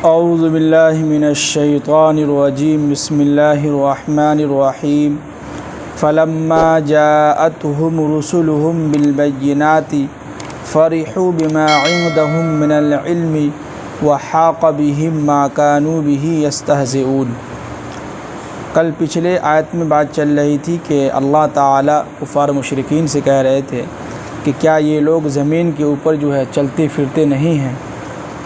اعوذ باللہ من الشیطان الرجیم بسم اللہ الرحمن الرحیم فلما جاءتهم رسلهم بالبینات فرحوا بما عندهم من العلم وحاق بهم ما كانوا به يستهزئون۔ کل پچھلے آیت میں بات چل رہی تھی کہ اللہ تعالیٰ کفار مشرکین سے کہہ رہے تھے کہ کیا یہ لوگ زمین کے اوپر چلتے پھرتے نہیں ہیں،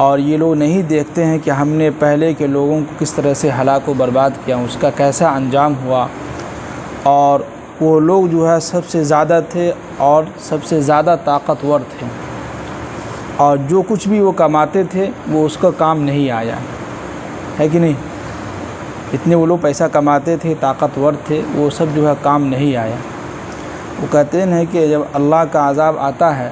اور یہ لوگ نہیں دیکھتے ہیں کہ ہم نے پہلے کے لوگوں کو کس طرح سے ہلاک و برباد کیا، اس کا کیسا انجام ہوا، اور وہ لوگ سب سے زیادہ تھے اور سب سے زیادہ طاقتور تھے، اور جو کچھ بھی وہ کماتے تھے وہ اس کا کام نہیں آیا ہے کہ نہیں؟ اتنے وہ لوگ پیسہ کماتے تھے، طاقتور تھے، وہ سب کام نہیں آیا۔ وہ کہتے ہیں کہ جب اللہ کا عذاب آتا ہے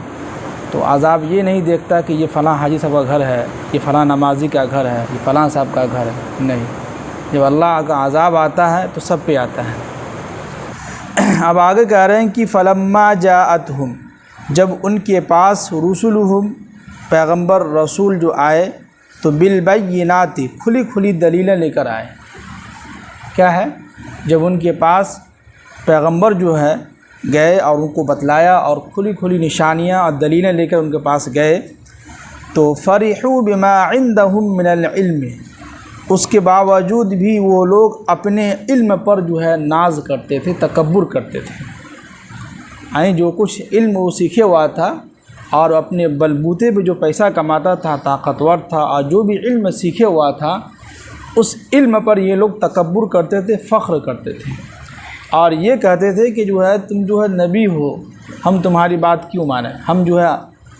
تو عذاب یہ نہیں دیکھتا کہ یہ فلاں حاجی صاحب کا گھر ہے، یہ فلاں نمازی کا گھر ہے، یہ فلاں صاحب کا گھر ہے، نہیں، جب اللہ کا عذاب آتا ہے تو سب پہ آتا ہے۔ اب آگے کہہ رہے ہیں کہ فلما جاءتہم، جب ان کے پاس رسلہم، پیغمبر رسول جو آئے تو بالبینات، کھلی کھلی دلیلیں لے کر آئے۔ کیا ہے؟ جب ان کے پاس پیغمبر گئے اور ان کو بتلایا اور کھلی کھلی نشانیاں اور دلیلیں لے کر ان کے پاس گئے تو فرحوا بما عندهم من العلم، اس کے باوجود بھی وہ لوگ اپنے علم پر ناز کرتے تھے، تکبر کرتے تھے۔ جو کچھ علم وہ سیکھے ہوا تھا اور اپنے بلبوتے پہ جو پیسہ کماتا تھا، طاقتور تھا، اور جو بھی علم سیکھے ہوا تھا اس علم پر یہ لوگ تکبر کرتے تھے، فخر کرتے تھے، اور یہ کہتے تھے کہ تم نبی ہو، ہم تمہاری بات کیوں مانیں، ہم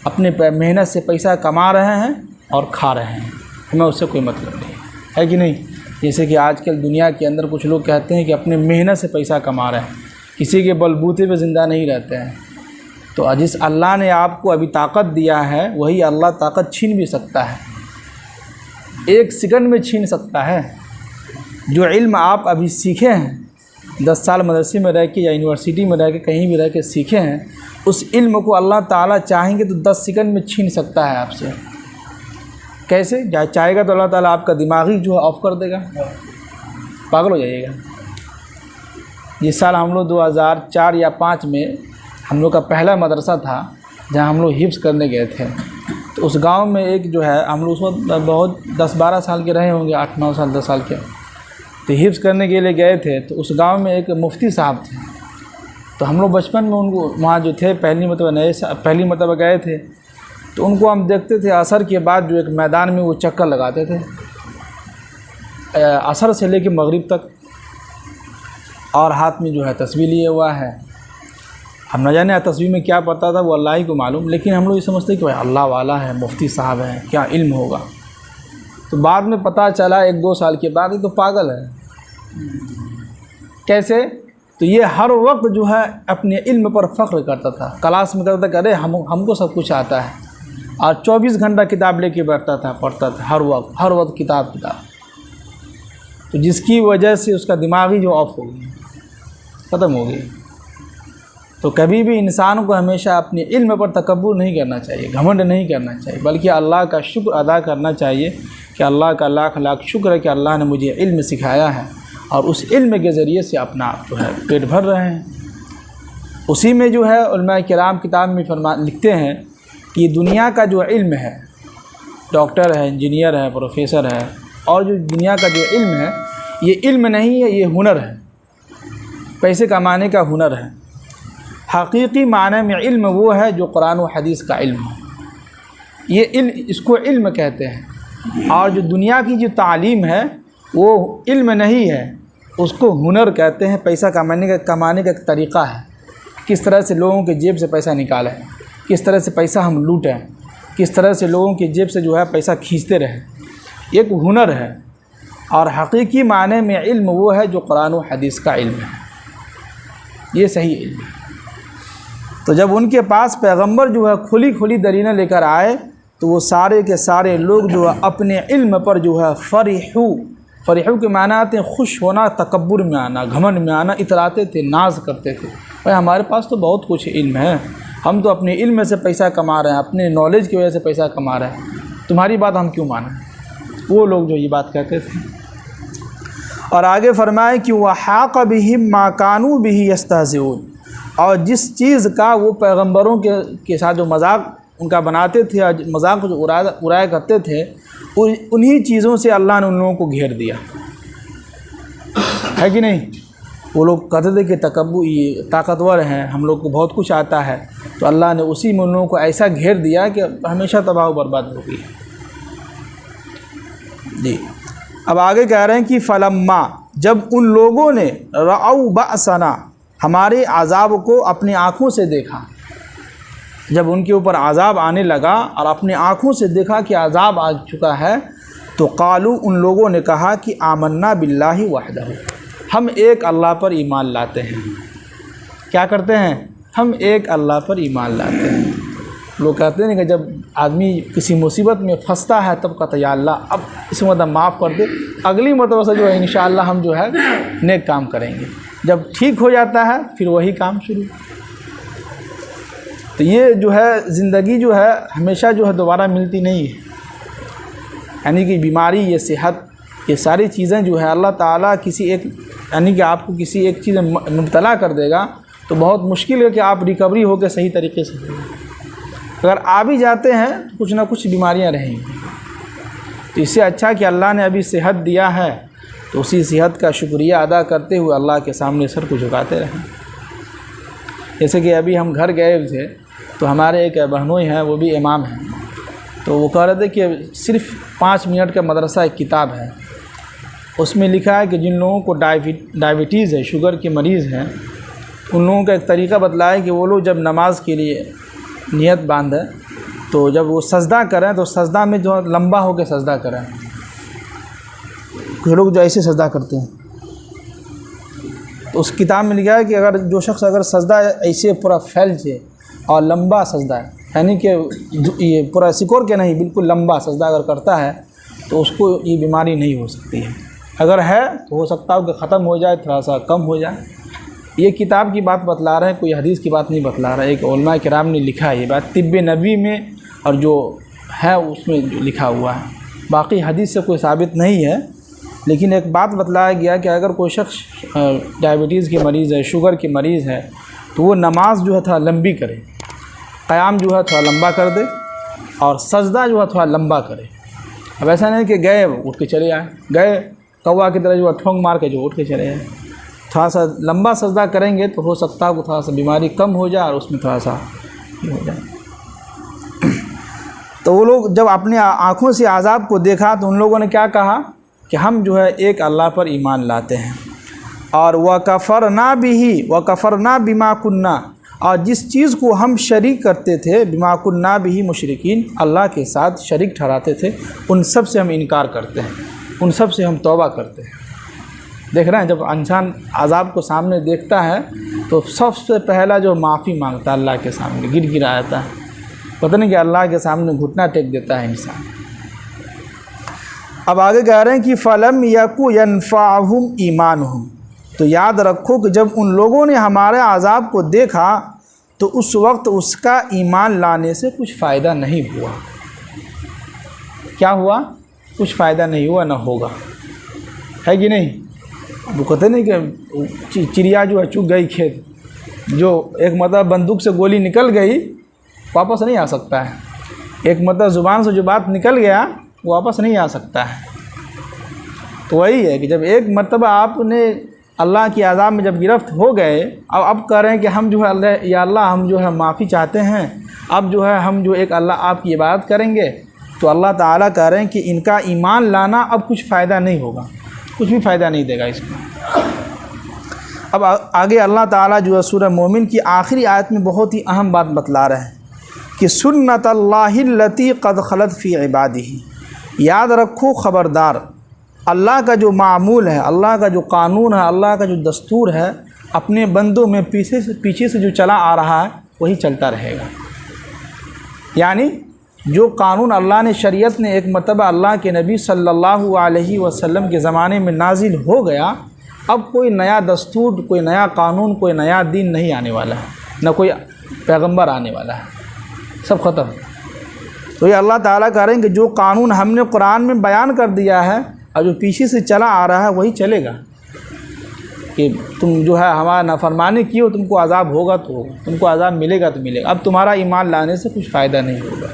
اپنے محنت سے پیسہ کما رہے ہیں اور کھا رہے ہیں، ہمیں اس سے کوئی مطلب نہیں ہے کہ نہیں؟ جیسے کہ آج کل دنیا کے اندر کچھ لوگ کہتے ہیں کہ اپنے محنت سے پیسہ کما رہے ہیں، کسی کے بلبوتے پہ زندہ نہیں رہتے ہیں۔ تو جس اللہ نے آپ کو ابھی طاقت دیا ہے وہی اللہ طاقت چھین بھی سکتا ہے، ایک سیکنڈ میں چھین سکتا ہے۔ جو علم آپ ابھی سیکھے ہیں، 10 سال مدرسے میں رہ کے یا یونیورسٹی میں رہ کے کہیں بھی رہ کے سیکھے ہیں، اس علم کو اللہ تعالیٰ چاہیں گے تو 10 سیکنڈ میں چھین سکتا ہے آپ سے۔ کیسے؟ چاہے گا تو اللہ تعالیٰ آپ کا دماغی آف کر دے گا، پاگل ہو جائیے گا۔ جس سال ہم لوگ 2004 یا 5 میں ہم لوگ کا پہلا مدرسہ تھا جہاں ہم لوگ حفظ کرنے گئے تھے، تو اس گاؤں میں ایک ہم لوگ اس وقت بہت 10-12 سال کے رہے ہوں گے، 8-9 سال 10 سال کے، تو حفظ کرنے کے لیے گئے تھے۔ تو اس گاؤں میں ایک مفتی صاحب تھے، تو ہم لوگ بچپن میں ان کو وہاں تھے، پہلی مرتبہ گئے تھے، تو ان کو ہم دیکھتے تھے عصر کے بعد ایک میدان میں وہ چکر لگاتے تھے، عصر سے لے کے مغرب تک، اور ہاتھ میں تسبیح لیے ہوا ہے۔ ہم نہ جانے تسبیح میں کیا پڑتا تھا وہ اللہ ہی کو معلوم، لیکن ہم لوگ یہ سمجھتے کہ اللہ والا ہے، مفتی صاحب ہے، کیا علم ہوگا۔ تو بعد میں پتہ چلا 1-2 سال کے بعد یہ تو پاگل ہے۔ کیسے؟ تو یہ ہر وقت اپنے علم پر فخر کرتا تھا، کلاس میں کہتا تھا کہ ارے ہم کو سب کچھ آتا ہے، اور 24 گھنٹہ کتاب لے کے بیٹھتا تھا، پڑھتا تھا ہر وقت کتاب۔ تو جس کی وجہ سے اس کا دماغی آف ہو گئی، ختم ہو گئی۔ تو کبھی بھی انسان کو ہمیشہ اپنے علم پر تکبر نہیں کرنا چاہیے، گھمنڈ نہیں کرنا چاہیے، بلکہ اللہ کا شکر ادا کرنا چاہیے کہ اللہ کا لاکھ لاکھ شکر ہے کہ اللہ نے مجھے علم سکھایا ہے، اور اس علم کے ذریعے سے اپنا پیٹ بھر رہے ہیں۔ اسی میں علماء کرام کتاب میں لکھتے ہیں کہ یہ دنیا کا علم ہے، ڈاکٹر ہے، انجینئر ہے، پروفیسر ہے، اور جو دنیا کا علم ہے یہ علم نہیں ہے، یہ ہنر ہے، پیسے کمانے کا ہنر ہے۔ حقیقی معنی میں علم وہ ہے جو قرآن و حدیث کا علم ہے، یہ علم، اس کو علم کہتے ہیں۔ اور جو دنیا کی تعلیم ہے وہ علم نہیں ہے، اس کو ہنر کہتے ہیں، پیسہ کمانے کا ایک طریقہ ہے، کس طرح سے لوگوں کے جیب سے پیسہ نکالیں، کس طرح سے پیسہ ہم لوٹیں، کس طرح سے لوگوں کے جیب سے پیسہ کھینچتے رہیں، ایک ہنر ہے۔ اور حقیقی معنی میں علم وہ ہے جو قرآن و حدیث کا علم ہے، یہ صحیح علم ہے۔ تو جب ان کے پاس پیغمبر کھلی کھلی دلیلیں لے کر آئے تو وہ سارے کے سارے لوگ اپنے علم پر فرحو کے معنی آتے ہیں خوش ہونا، تکبر میں آنا، گھمنڈ میں آنا، اتراتے تھے، ناز کرتے تھے، بھائی ہمارے پاس تو بہت کچھ علم ہے، ہم تو اپنے علم سے پیسہ کما رہے ہیں، اپنے نالج کی وجہ سے پیسہ کما رہے ہیں، تمہاری بات ہم کیوں مانیں؟ وہ لوگ جو یہ بات کہتے تھے۔ اور آگے فرمائے کہ وَحَاقَ بِهِمْ مَا كَانُوا بِهِ يَسْتَهْزِئُونَ، اور جس چیز کا وہ پیغمبروں کے ساتھ جو مذاق ان کا بناتے تھے اور مذاق جو اڑایا کرتے تھے، انہی چیزوں سے اللہ نے ان لوگوں کو گھیر دیا ہے کہ نہیں۔ وہ لوگ کہتے تھے کہ طاقتور ہیں، ہم لوگ کو بہت کچھ آتا ہے، تو اللہ نے اسی میں ان لوگوں کو ایسا گھیر دیا کہ ہمیشہ تباہ و برباد ہو گئی۔ جی اب آگے کہہ رہے ہیں کہ فلما، جب ان لوگوں نے رعوا بأسنا، ہمارے عذاب کو اپنی آنکھوں سے دیکھا، جب ان کے اوپر عذاب آنے لگا اور اپنی آنکھوں سے دیکھا کہ عذاب آ چکا ہے، تو قالو، ان لوگوں نے کہا کہ آمنا باللہ وحدہ، ہم ایک اللہ پر ایمان لاتے ہیں۔ کیا کرتے ہیں؟ ہم ایک اللہ پر ایمان لاتے ہیں۔ لوگ کہتے ہیں کہ جب آدمی کسی مصیبت میں پھنستا ہے تب کہتا ہے یا اللہ اب اس مطلب معاف کر دے، اگلی مرتبہ سے جو ہے انشاءاللہ ہم جو ہے نیک کام کریں گے۔ جب ٹھیک ہو جاتا ہے پھر وہی کام شروع۔ تو یہ جو ہے زندگی جو ہے ہمیشہ جو ہے دوبارہ ملتی نہیں ہے، یعنی کہ بیماری، یہ صحت، یہ ساری چیزیں جو ہے اللہ تعالیٰ کسی ایک، یعنی کہ آپ کو کسی ایک چیز میں مبتلا کر دے گا تو بہت مشکل ہے کہ آپ ریکوری ہو کے صحیح طریقے سے کریں۔ اگر آ بھی جاتے ہیں تو کچھ نہ کچھ بیماریاں رہیں گی۔ تو اس سے اچھا کہ اللہ نے ابھی صحت دیا ہے تو اسی صحت کا شکریہ ادا کرتے ہوئے اللہ کے سامنے سر کو جھکاتے رہیں۔ جیسے کہ ابھی ہم گھر گئے تھے تو ہمارے ایک بہنوئی ہیں، وہ بھی امام ہیں، تو وہ کہہ رہے تھے کہ صرف 5 منٹ کا مدرسہ ایک کتاب ہے، اس میں لکھا ہے کہ جن لوگوں کو ڈائبٹیز ہے، شوگر کے مریض ہیں، ان لوگوں کا ایک طریقہ بتلایا کہ وہ لوگ جب نماز کے لیے نیت باندھیں تو جب وہ سجدہ کریں تو سجدہ میں جو لمبا ہو کے سجدہ کریں۔ کچھ لوگ جو ایسے سجدہ کرتے ہیں، تو اس کتاب میں لکھا ہے کہ اگر جو شخص اگر سجدہ ایسے پورا پھیل جائے اور لمبا سجدہ ہے، یعنی کہ یہ پورا سکور کے نہیں، بالکل لمبا سجدہ اگر کرتا ہے تو اس کو یہ بیماری نہیں ہو سکتی ہے۔ اگر ہے تو ہو سکتا ہے کہ ختم ہو جائے، تھوڑا سا کم ہو جائے۔ یہ کتاب کی بات بتلا رہے ہیں، کوئی حدیث کی بات نہیں بتلا رہا ہے، ایک علماء کرام نے لکھا ہے یہ بات، طب نبوی میں اور جو ہے اس میں جو لکھا ہوا ہے، باقی حدیث سے کوئی ثابت نہیں ہے، لیکن ایک بات بتلایا گیا کہ اگر کوئی شخص ڈائبٹیز کے مریض ہے، شوگر کے مریض ہے، تو وہ نماز جو ہے تھوڑا لمبی کرے، قیام جو ہے تھوڑا لمبا کر دے اور سجدہ جو ہے تھوڑا لمبا کرے۔ اب ایسا نہیں کہ گئے اٹھ کے چلے آئے، گئے کوا کی طرح جو ٹھونگ مار کے جو اٹھ کے چلے آئے، تھوڑا سا لمبا سجدہ کریں گے تو ہو سکتا ہے کہ تھوڑا سا بیماری کم ہو جائے اور اس میں تھوڑا سا ہو جائے۔ تو وہ لوگ جب اپنے آنکھوں سے عذاب کو دیکھا تو ان لوگوں نے کیا کہا کہ ہم جو ہے ایک اللہ پر ایمان لاتے ہیں، اور وَكَفَرْنَا بِهِ وَكَفَرْنَا بِمَا كُنَّا، اور جس چیز کو ہم شریک کرتے تھے، بِمَا كُنَّا بِهِ مشرکین، اللہ کے ساتھ شریک ٹھہراتے تھے، ان سب سے ہم انکار کرتے ہیں، ان سب سے ہم توبہ کرتے ہیں۔ دیکھ رہے ہیں جب انسان عذاب کو سامنے دیکھتا ہے تو سب سے پہلا جو معافی مانگتا ہے اللہ کے سامنے، گر گر آتا ہے، پتہ نہیں کہ اللہ کے سامنے گھٹنا ٹیک دیتا ہے انسان۔ اب آگے کہہ رہے ہیں کہ فَلَمْ يَكُ يَنْفَعُهُمْ إِيمَانُهُمْ، تو یاد رکھو کہ جب ان لوگوں نے ہمارے عذاب کو دیکھا تو اس وقت اس کا ایمان لانے سے کچھ فائدہ نہیں ہوا۔ کیا ہوا؟ کچھ فائدہ نہیں ہوا، نہ ہوگا، ہے کہ نہیں؟ وہ کہتے نہیں کہ چڑیا جو ہے چگ گئی کھیت، جو ایک مرتبہ بندوق سے گولی نکل گئی واپس نہیں آ سکتا ہے، ایک مرتبہ زبان سے جو بات نکل گیا وہ واپس نہیں آ سکتا ہے۔ تو وہی ہے کہ جب ایک مرتبہ آپ نے اللہ کی عذاب میں جب گرفت ہو گئے، اب کہہ رہے ہیں کہ ہم جو ہے اللہ یا اللہ ہم جو ہے معافی چاہتے ہیں، اب جو ہے ہم جو ایک اللہ آپ کی عبادت کریں گے، تو اللہ تعالیٰ کہہ رہے ہیں کہ ان کا ایمان لانا اب کچھ فائدہ نہیں ہوگا، کچھ بھی فائدہ نہیں دے گا اس کو۔ اب آگے اللہ تعالیٰ جو ہے سورہ مومن کی آخری آیت میں بہت ہی اہم بات بتلا رہے ہیں کہ سنت اللہ التی قد خلت فی عبادہ، یاد رکھو، خبردار، اللہ کا جو معمول ہے، اللہ کا جو قانون ہے، اللہ کا جو دستور ہے، اپنے بندوں میں پیچھے سے جو چلا آ رہا ہے وہی چلتا رہے گا۔ یعنی جو قانون اللہ نے، شریعت نے ایک مرتبہ اللہ کے نبی صلی اللہ علیہ وسلم کے زمانے میں نازل ہو گیا، اب کوئی نیا دستور، کوئی نیا قانون، کوئی نیا دین نہیں آنے والا ہے، نہ کوئی پیغمبر آنے والا ہے، سب ختم۔ تو یہ اللہ تعالیٰ کہہ رہے ہیں کہ جو قانون ہم نے قرآن میں بیان کر دیا ہے اور جو پیچھے سے چلا آ رہا ہے وہی چلے گا، کہ تم جو ہے ہمارا نافرمانی کی ہو، تم کو عذاب ہوگا تو ہوگا، تم کو عذاب ملے گا تو ملے گا، اب تمہارا ایمان لانے سے کچھ فائدہ نہیں ہوگا۔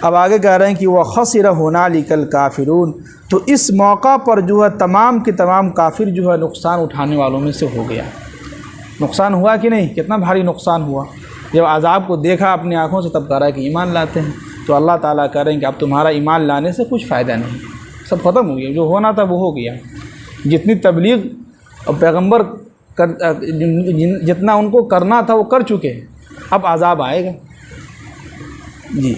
اب آگے کہہ رہے ہیں کہ وَخَسِرَ هُنَالِكَ الْكَافِرُونَ، تو اس موقع پر جو ہے تمام کے تمام کافر جو ہے نقصان اٹھانے والوں میں سے ہو گیا۔ نقصان ہوا کہ نہیں؟ کتنا بھاری نقصان ہوا۔ جب عذاب کو دیکھا اپنی آنکھوں سے تب کہہ رہا ہے کہ ایمان لاتے ہیں، تو اللہ تعالیٰ کہہ رہے ہیں کہ اب تمہارا ایمان لانے سے کچھ فائدہ نہیں، سب ختم ہو گیا، جو ہونا تھا وہ ہو گیا۔ جتنی تبلیغ اور پیغمبر جتنا ان کو کرنا تھا وہ کر چکے، اب عذاب آئے گا۔ جی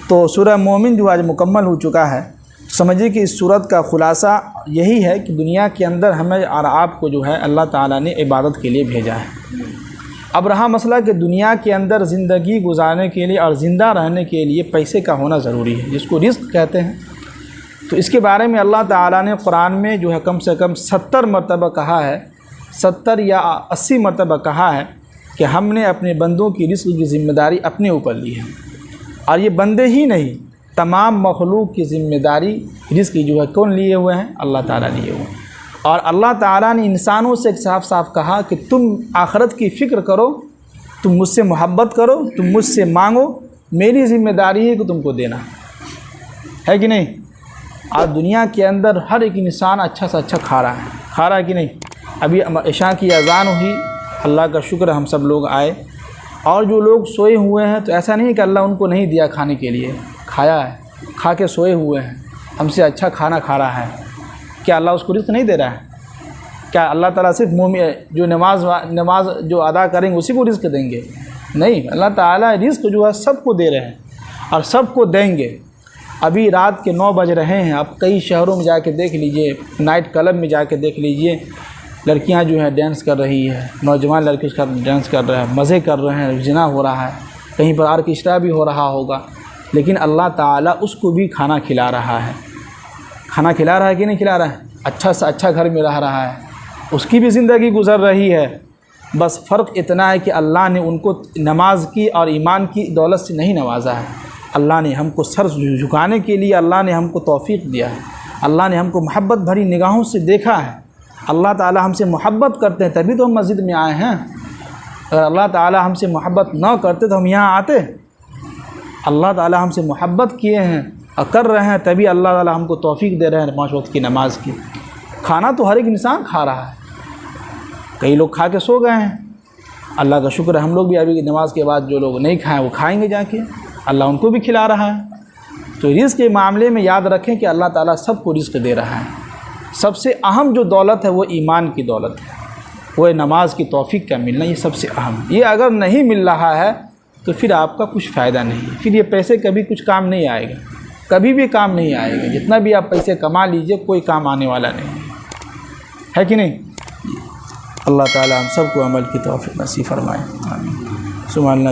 تو سورہ مومن جو آج مکمل ہو چکا ہے۔ سمجھیے کہ اس سورت کا خلاصہ یہی ہے کہ دنیا کے اندر ہمیں اور آپ کو جو ہے اللہ تعالیٰ نے عبادت کے لیے بھیجا ہے۔ اب رہا مسئلہ کہ دنیا کے اندر زندگی گزارنے کے لیے اور زندہ رہنے کے لیے پیسے کا ہونا ضروری ہے، جس کو رزق کہتے ہیں۔ تو اس کے بارے میں اللہ تعالیٰ نے قرآن میں جو ہے کم سے کم 70 مرتبہ کہا ہے، 70 یا 80 مرتبہ کہا ہے کہ ہم نے اپنے بندوں کی رزق کی ذمہ داری اپنے اوپر لی ہے، اور یہ بندے ہی نہیں، تمام مخلوق کی ذمہ داری رزق کی جو ہے کون لیے ہوئے ہیں؟ اللہ تعالیٰ لیے ہوئے ہیں۔ اور اللہ تعالیٰ نے انسانوں سے صاف صاف کہا کہ تم آخرت کی فکر کرو، تم مجھ سے محبت کرو، تم مجھ سے مانگو، میری ذمہ داری ہے کہ تم کو دینا ہے کہ نہیں؟ آج دنیا کے اندر ہر ایک انسان اچھا سے اچھا کھا رہا ہے کہ نہیں؟ ابھی عشاء کی اذان ہوئی، اللہ کا شکر ہے ہم سب لوگ آئے، اور جو لوگ سوئے ہوئے ہیں تو ایسا نہیں کہ اللہ ان کو نہیں دیا کھانے کے لیے، کھایا ہے، کھا کے سوئے ہوئے ہیں، ہم سے اچھا کھانا کھا رہا ہے، کیا اللہ اس کو رزق نہیں دے رہا ہے؟ کیا اللہ تعالیٰ صرف جو نماز جو ادا کریں گے اسی کو رزق دیں گے؟ نہیں، اللہ تعالیٰ رزق جو ہے سب کو دے رہے ہیں اور سب کو دیں گے۔ ابھی رات کے 9 بج رہے ہیں، آپ کئی شہروں میں جا کے دیکھ لیجئے، نائٹ کلب میں جا کے دیکھ لیجئے، لڑکیاں جو ہیں ڈانس کر رہی ہے، نوجوان لڑکے اس کا ڈانس کر رہے ہیں، مزے کر رہے ہیں، زنا ہو رہا ہے، کہیں پر آرکیسٹرا بھی ہو رہا ہوگا، لیکن اللہ تعالیٰ اس کو بھی کھانا کھلا رہا ہے۔ کھانا کھلا رہا ہے کہ نہیں کھلا رہا ہے؟ اچھا سے اچھا گھر میں رہ رہا ہے، اس کی بھی زندگی گزر رہی ہے۔ بس فرق اتنا ہے کہ اللہ نے ان کو نماز کی اور ایمان کی دولت سے نہیں نوازا ہے، اللہ نے ہم کو سر جھکانے کے لیے اللہ نے ہم کو توفیق دیا ہے، اللہ نے ہم کو محبت بھری نگاہوں سے دیکھا ہے۔ اللہ تعالیٰ ہم سے محبت کرتے ہیں تبھی تو ہم مسجد میں آئے ہیں، اگر اللہ تعالیٰ ہم سے محبت نہ کرتے تو ہم یہاں آتے؟ اللہ تعالیٰ ہم سے محبت کیے ہیں اور کر رہے ہیں تبھی اللہ تعالیٰ ہم کو توفیق دے رہے ہیں 5 وقت کی نماز کی۔ کھانا تو ہر ایک انسان کھا رہا ہے، کئی لوگ کھا کے سو گئے ہیں، اللہ کا شکر ہے ہم لوگ بھی ابھی نماز کے بعد جو لوگ نہیں کھائیں وہ کھائیں گے جا کے، اللہ ان کو بھی کھلا رہا ہے۔ تو رزق کے معاملے میں یاد رکھیں کہ اللہ تعالیٰ سب کو رزق دے رہا ہے۔ سب سے اہم جو دولت ہے وہ ایمان کی دولت ہے، وہ نماز کی توفیق کا ملنا، یہ سب سے اہم۔ یہ اگر نہیں مل رہا ہے تو پھر آپ کا کچھ فائدہ نہیں ہے، پھر یہ پیسے کبھی کچھ کام نہیں آئے گا، کبھی بھی کام نہیں آئے گا، جتنا بھی آپ پیسے کما لیجئے کوئی کام آنے والا نہیں ہے کہ نہیں؟ اللہ تعالیٰ ہم سب کو عمل کی توفیق نصیب فرمائے، آمین۔ سبحان اللہ۔